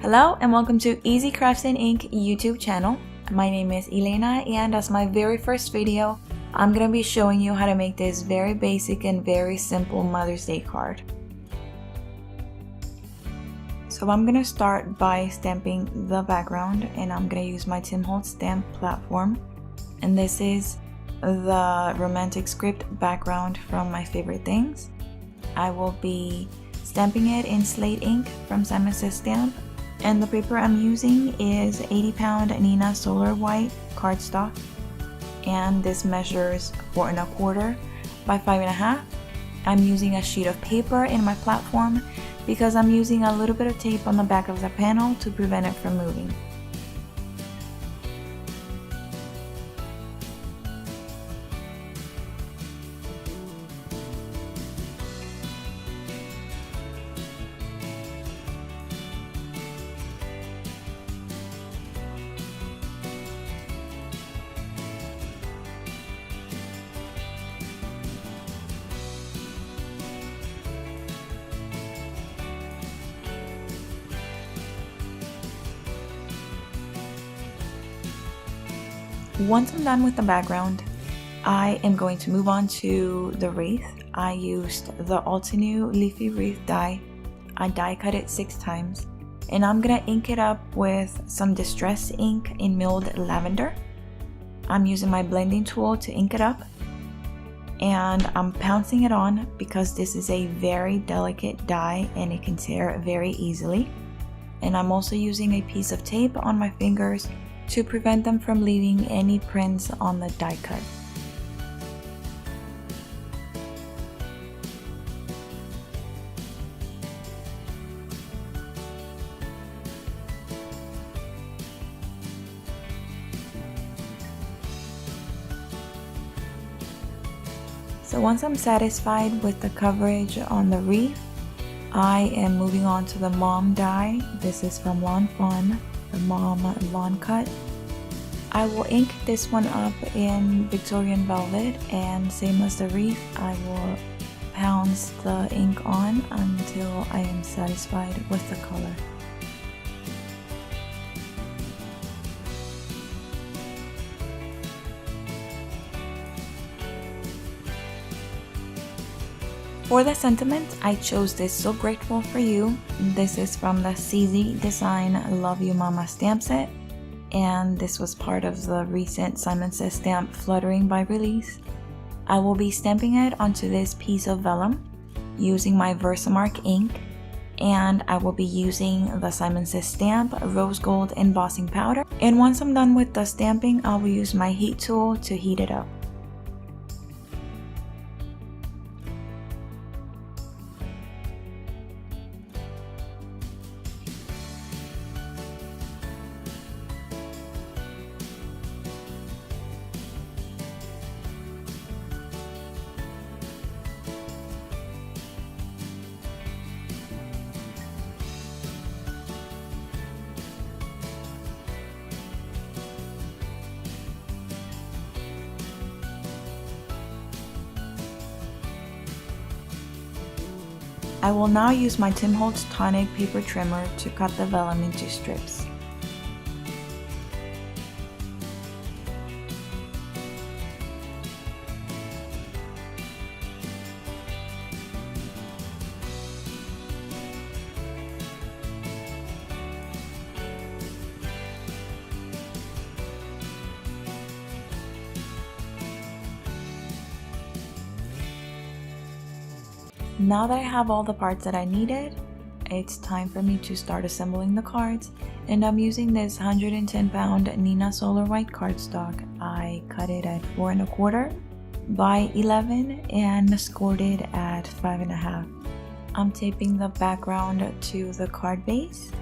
Hello and welcome to Easy Crafting Inc. YouTube channel. My name is Elena, and as my very first video, I'm gonna be showing you how to make this very basic and very simple Mother's Day card. So I'm gonna start by stamping the background, and I'm gonna use my Tim Holtz stamp platform. And this is the romantic script background from My Favorite Things. I will be stamping it in slate ink from Simon Says Stamp, and the paper I'm using is 80-pound Neenah Solar White cardstock, and this measures 4 1/4 by 5 1/2. I'm using a sheet of paper in my platform because I'm using a little bit of tape on the back of the panel to prevent it from moving. Once I'm done with the background, I am going to move on to the wreath. I used the Altenew Leafy Wreath die. I die cut it 6 times, and I'm gonna ink it up with some distress ink in milled lavender. I'm using my blending tool to ink it up, and I'm pouncing it on because this is a very delicate dye and it can tear very easily. And I'm also using a piece of tape on my fingers to prevent them from leaving any prints on the die cut. So once I'm satisfied with the coverage on the wreath, I am moving on to the mom die. This is from Lawn Fawn, the mom lawn cut. I will ink this one up in Victorian Velvet, and same as the wreath, I will pounce the ink on until I am satisfied with the color. For the sentiment, I chose this So Grateful for You. This is from the CZ Design Love You Mama stamp set, and this was part of the recent Simon Says Stamp Fluttering by release. I will be stamping it onto this piece of vellum using my Versamark ink, and I will be using the Simon Says Stamp Rose Gold embossing powder. And once I'm done with the stamping, I will use my heat tool to heat it up. I will now use my Tim Holtz Tonic paper trimmer to cut the vellum into strips. Now that I have all the parts that I needed, it's time for me to start assembling the cards, and I'm using this 110-pound Neenah Solar White cardstock. I cut it at 4 1/4 by 11 and scored it at 5 1/2. I'm taping the background to the card base,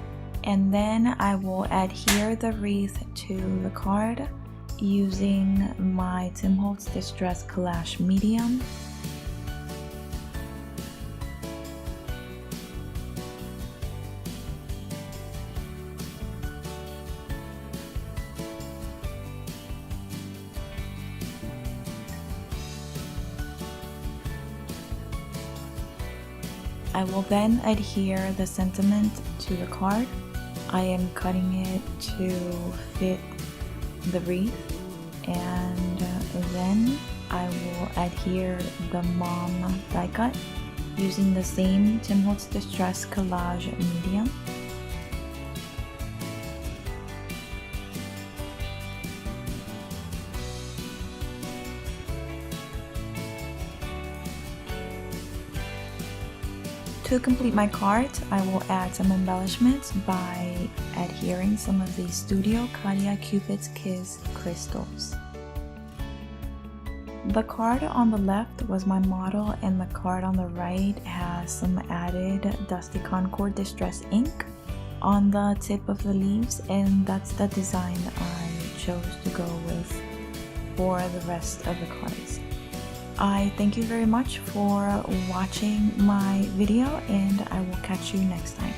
and then I will adhere the wreath to the card using my Tim Holtz Distress Collage Medium. I will then adhere the sentiment to the card. I am cutting it to fit the wreath, and then I will adhere the mom die cut using the same Tim Holtz Distress Collage medium. To complete my card, I will add some embellishments by adhering some of the Studio Katia Cupid's Kiss crystals. The card on the left was my model, and the card on the right has some added Dusty Concord Distress ink on the tip of the leaves, and that's the design I chose to go with for the rest of the cards. I thank you very much for watching my video, and I will catch you next time.